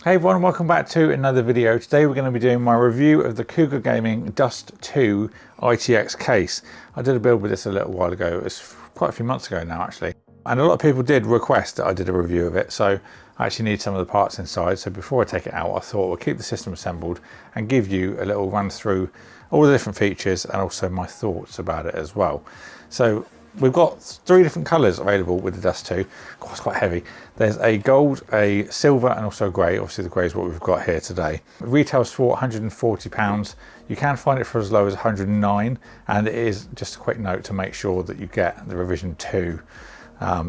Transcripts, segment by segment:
Hey everyone, welcome back to another video. Today we're going to be doing my review of the Cougar Gaming Dust 2 ITX case. I did a build with this a little while ago. It's quite a few months ago now actually. And a lot of people did request that I did a review of it, so I actually need some of the parts inside. So before I take it out, I thought we'll keep the system assembled and give you a little run through all the different features and also my thoughts about it as well. So we've got three different colours available with the Dust 2. It's quite heavy. There's a gold, a silver and also a grey. Obviously the grey is what we've got here today. It retails for £140. You can find it for as low as £109, and it is, just a quick note to make sure that you get the revision 2.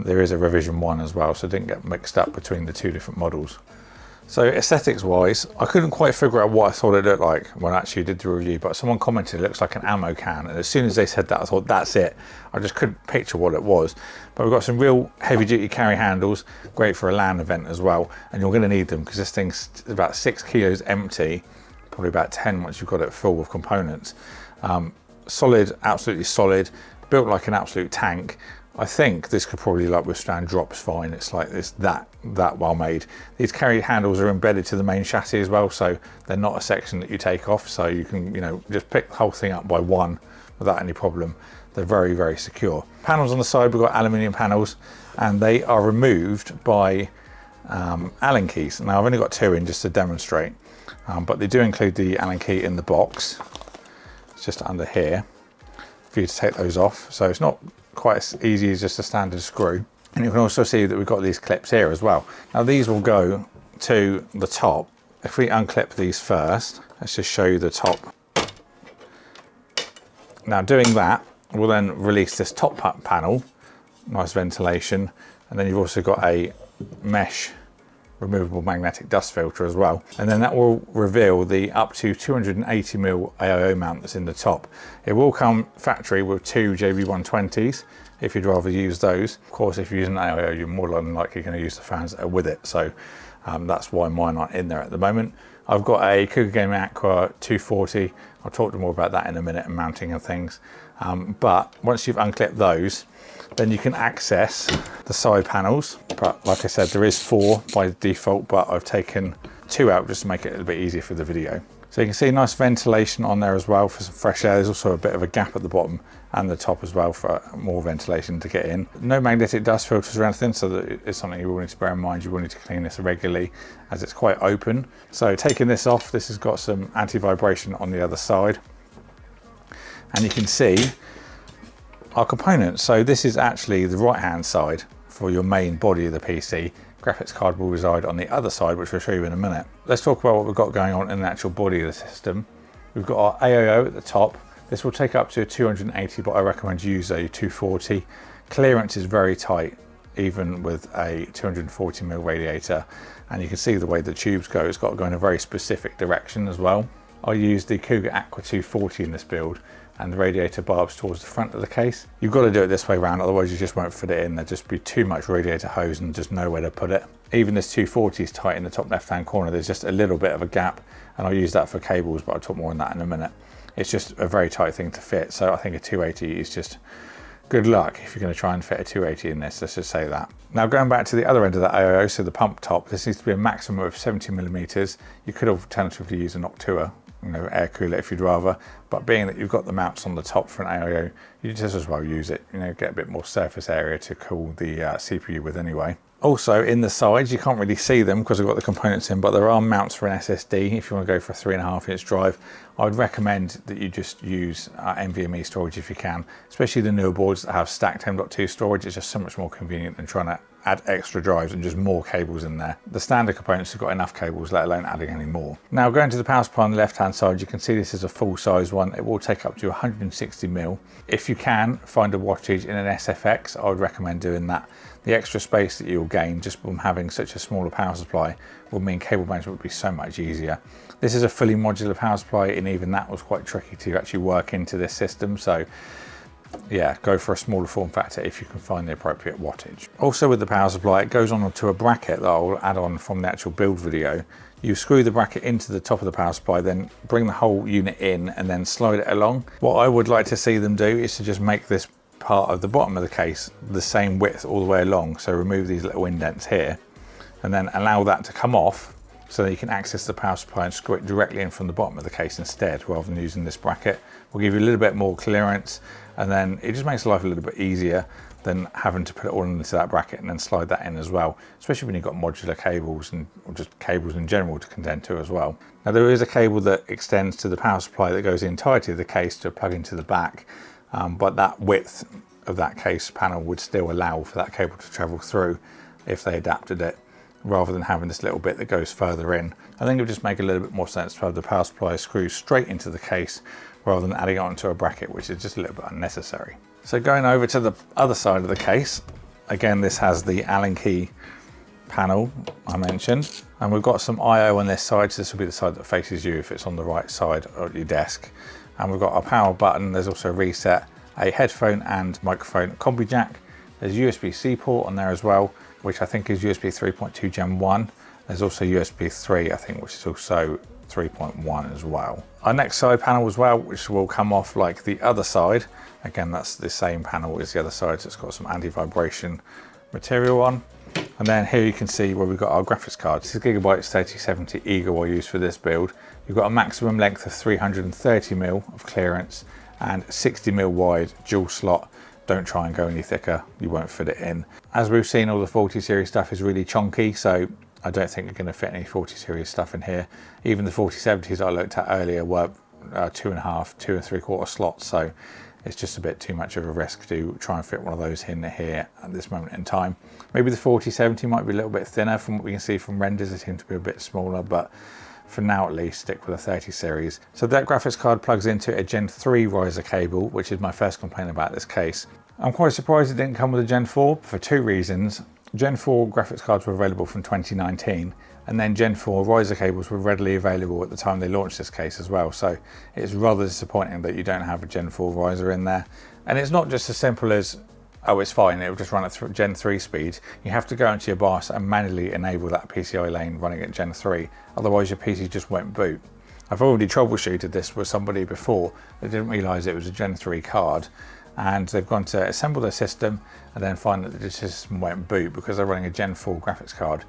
There is a revision 1 as well, so it didn't get mixed up between the two different models. So aesthetics wise, I couldn't quite figure out what I thought it looked like when I actually did the review, but someone commented it looks like an ammo can, and as soon as they said that I thought that's it. I just couldn't picture what it was. But we've got some real heavy duty carry handles, great for a LAN event as well, and you're going to need them because this thing's about 6 kilos empty, probably about 10 once you've got it full with components. Solid, absolutely solid, built like an absolute tank. I think this could probably like withstand drops fine. It's like this that well made. These carry handles are embedded to the main chassis as well, so they're not a section that you take off, so you can, you know, just pick the whole thing up by one without any problem. They're very, very secure. Panels on the side, we've got aluminium panels, and they are removed by Allen keys. Now I've only got 2 in just to demonstrate, but they do include the Allen key in the box. It's just under here for you to take those off, so it's not quite as easy as just a standard screw. And you can also see that we've got these clips here as well. Now these will go to the top. If we unclip these first, let's just show you the top. Now doing that will then release this top panel, nice ventilation, and then you've also got a mesh removable magnetic dust filter as well, and then that will reveal the up to 280mm AIO mount that's in the top. It will come factory with 2 JB120s if you'd rather use those. Of course, if you're using AIO, you're more than likely going to use the fans that are with it, so that's why mine aren't in there at the moment. I've got a Cougar Gaming Aqua 240. I'll talk to more about that in a minute and mounting and things, but once you've unclipped those, then you can access the side panels. But like I said, there is 4 by default, but I've taken 2 out just to make it a little bit easier for the video. So you can see nice ventilation on there as well for some fresh air. There's also a bit of a gap at the bottom and the top as well for more ventilation to get in. No magnetic dust filters or anything, so that it's something you will need to bear in mind. You will need to clean this regularly as it's quite open. So taking this off, this has got some anti-vibration on the other side. And you can see our components. So this is actually the right hand side for your main body of the PC. Graphics card will reside on the other side, which I'll show you in a minute. Let's talk about what we've got going on in the actual body of the system. We've got our AIO at the top. This will take up to 280, but I recommend you use a 240. Clearance is very tight, even with a 240mm radiator. And you can see the way the tubes go, it's got to go in a very specific direction as well. I used the Cougar Aqua 240 in this build, and the radiator barbs towards the front of the case. You've got to do it this way around, otherwise you just won't fit it in. There'd just be too much radiator hose and just nowhere to put it. Even this 240 is tight in the top left hand corner. There's just a little bit of a gap, and I'll use that for cables, but I'll talk more on that in a minute. It's just a very tight thing to fit, so I think a 280 is just good luck if you're going to try and fit a 280 in this, let's just say that. Now going back to the other end of that AIO, so the pump top, this needs to be a maximum of 70mm. You could alternatively use a Noctua, you know, air cooler if you'd rather, but being that you've got the mounts on the top for an AIO, you just as well use it, you know, get a bit more surface area to cool the CPU with anyway. Also in the sides, you can't really see them because I've got the components in, but there are mounts for an SSD if you want to go for a 3.5 inch drive. I would recommend that you just use NVMe storage if you can, especially the newer boards that have stacked M.2 storage. It's just so much more convenient than trying to add extra drives and just more cables in there. The standard components have got enough cables, let alone adding any more. Now going to the power supply on the left hand side, you can see this is a full size one. It will take up to 160mm. If you can find a wattage in an SFX, I would recommend doing that. The extra space that you'll gain just from having such a smaller power supply will mean cable management would be so much easier. This is a fully modular power supply, and even that was quite tricky to actually work into this system. So yeah, go for a smaller form factor if you can find the appropriate wattage. Also with the power supply, it goes on to a bracket that I'll add on from the actual build video. You screw the bracket into the top of the power supply, then bring the whole unit in and then slide it along. What I would like to see them do is to just make this part of the bottom of the case the same width all the way along. So remove these little indents here and then allow that to come off so that you can access the power supply and screw it directly in from the bottom of the case instead, rather than using this bracket. Will give you a little bit more clearance, and then it just makes life a little bit easier than having to put it all into that bracket and then slide that in as well, especially when you've got modular cables and or just cables in general to contend to as well. Now there is a cable that extends to the power supply that goes the entirety of the case to plug into the back, but that width of that case panel would still allow for that cable to travel through if they adapted it, rather than having this little bit that goes further in. I think it would just make a little bit more sense to have the power supply screw straight into the case rather than adding it onto a bracket, which is just a little bit unnecessary. So going over to the other side of the case, again this has the Allen key panel I mentioned, and we've got some I/O on this side, so this will be the side that faces you if it's on the right side of your desk. And we've got our power button, there's also a reset, a headphone and microphone combi jack. There's a USB-C port on there as well, which I think is USB 3.2 Gen 1. There's also USB 3, I think, which is also 3.1 as well. Our next side panel as well, which will come off like the other side. Again, that's the same panel as the other side, so it's got some anti-vibration material on. And then here you can see where we've got our graphics card. This is Gigabyte 3070 Eagle I use for this build. You've got a maximum length of 330mm of clearance and 60mm wide dual slot. Don't try and go any thicker, you won't fit it in. As we've seen, all the 40 series stuff is really chunky, so I don't think you're going to fit any 40 series stuff in here. Even the 4070s I looked at earlier were 2.5, 2.75 slots, so it's just a bit too much of a risk to try and fit one of those in here at this moment in time. Maybe the 4070 might be a little bit thinner. From what we can see from renders, they seem to be a bit smaller, but for now at least stick with a 30 series. So that graphics card plugs into a Gen 3 riser cable, which is my first complaint about this case. I'm quite surprised it didn't come with a Gen 4 for two reasons. Gen 4 graphics cards were available from 2019, and then Gen 4 riser cables were readily available at the time they launched this case as well. So it's rather disappointing that you don't have a Gen 4 riser in there. And it's not just as simple as, oh, it's fine, it'll just run at Gen 3 speed. You have to go into your BIOS and manually enable that PCI lane running at Gen 3, otherwise your PC just won't boot. I've already troubleshooted this with somebody before that didn't realise it was a Gen 3 card, and they've gone to assemble their system and then find that the system won't boot because they're running a Gen 4 graphics card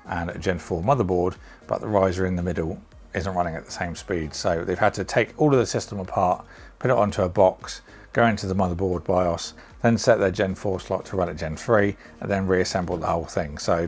and a Gen 4 motherboard, but the riser in the middle isn't running at the same speed. So they've had to take all of the system apart, put it onto a box, go into the motherboard BIOS, then set their Gen 4 slot to run at Gen 3, and then reassemble the whole thing. So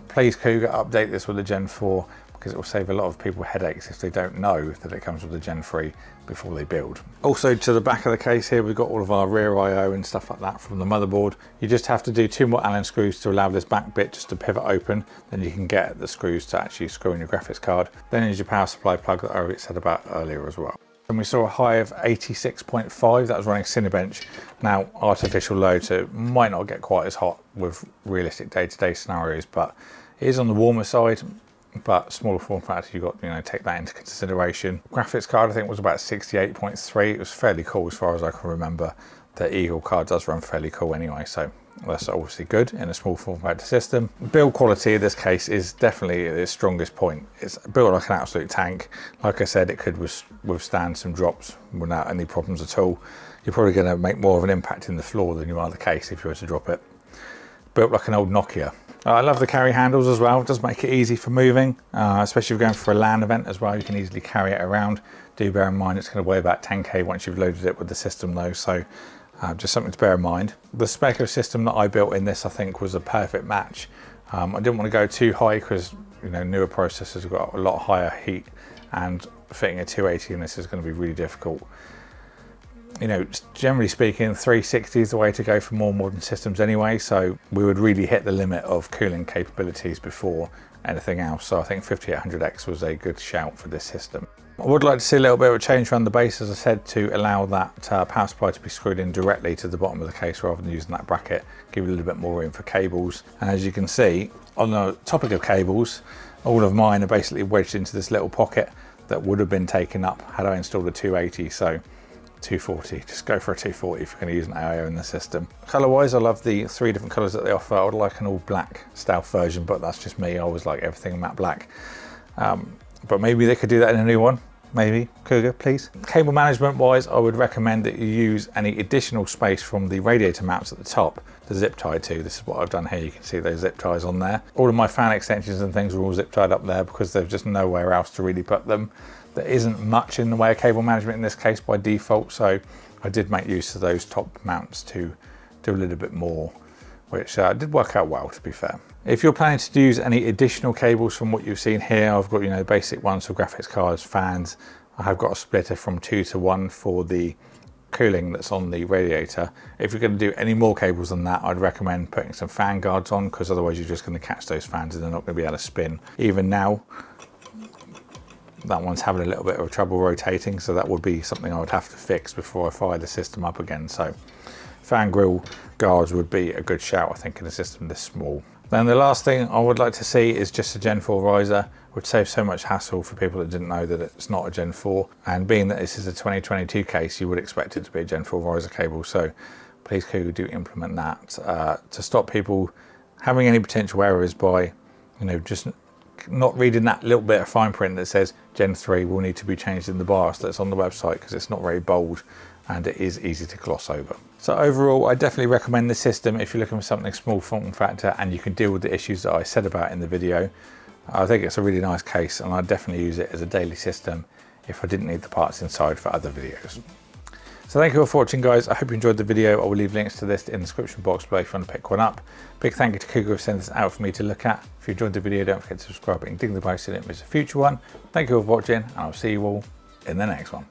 please Cougar, update this with a Gen 4, because it will save a lot of people headaches if they don't know that it comes with a Gen 3 before they build. Also, to the back of the case here, we've got all of our rear I/O and stuff like that from the motherboard. You just have to do 2 more Allen screws to allow this back bit just to pivot open. Then you can get the screws to actually screw in your graphics card. Then there's your power supply plug that I already said about earlier as well. And we saw a high of 86.5, that was running Cinebench. Now, artificial load, so it might not get quite as hot with realistic day-to-day scenarios, but it is on the warmer side. But smaller form factor, you've got, take that into consideration. Graphics card, I think, was about 68.3. It was fairly cool as far as I can remember. The Eagle card does run fairly cool anyway, so that's obviously good in a small form factor system. Build quality in this case is definitely its strongest point. It's built like an absolute tank. Like I said, it could withstand some drops without any problems at all. You're probably going to make more of an impact in the floor than you are the case if you were to drop it. Built like an old Nokia. I love the carry handles as well. It does make it easy for moving, especially if you're going for a LAN event as well. You can easily carry it around. Do bear in mind it's going to weigh about 10k once you've loaded it with the system though, so just something to bear in mind. The spec of system that I built in this, I think, was a perfect match. I didn't want to go too high because newer processors have got a lot higher heat, and fitting a 280 in this is going to be really difficult. Generally speaking, 360 is the way to go for more modern systems anyway, so we would really hit the limit of cooling capabilities before anything else. So I think 5800X was a good shout for this system. I would like to see a little bit of a change around the base, as I said, to allow that power supply to be screwed in directly to the bottom of the case rather than using that bracket, give it a little bit more room for cables. And as you can see, on the topic of cables, all of mine are basically wedged into this little pocket that would have been taken up had I installed a 280. So 240, just go for a 240 if you're going to use an AIO in the system. Color wise, I love the 3 different colors that they offer. I would like an all black stealth version, but that's just me. I always like everything matte black, but maybe they could do that in a new one. maybe, Cougar, please. Cable management wise, I would recommend that you use any additional space from the radiator mounts at the top to zip tie to. This is what I've done here. You can see those zip ties on there. All of my fan extensions and things are all zip tied up there because there's just nowhere else to really put them. There isn't much in the way of cable management in this case by default, so I did make use of those top mounts to do a little bit more, which did work out well, to be fair. If you're planning to use any additional cables from what you've seen here, I've got, you know, basic ones for graphics cards, fans. I have got a splitter from 2 to 1 for the cooling that's on the radiator. If you're going to do any more cables than that, I'd recommend putting some fan guards on, because otherwise you're just going to catch those fans and they're not going to be able to spin. Even now, that one's having a little bit of trouble rotating, so that would be something I would have to fix before I fire the system up again. So fan grill guards would be a good shout, I think, in a system this small. Then the last thing I would like to see is just a Gen 4 riser. Would save so much hassle for people that didn't know that it's not a Gen 4. And being that this is a 2022 case, you would expect it to be a Gen 4 riser cable. So please, Cougar, do implement that to stop people having any potential errors by, you know, just not reading that little bit of fine print that says Gen 3 will need to be changed in the BIOS that's on the website, because it's not very bold and it is easy to gloss over. So overall, I definitely recommend this system if you're looking for something small form factor and you can deal with the issues that I said about in the video. I think it's a really nice case, and I'd definitely use it as a daily system if I didn't need the parts inside for other videos. So thank you all for watching, guys. I hope you enjoyed the video. I will leave links to this in the description box below if you want to pick one up. Big thank you to Cougar for sending this out for me to look at. If you enjoyed the video, don't forget to subscribe and ding the bell so you don't miss a future one. Thank you all for watching, and I'll see you all in the next one.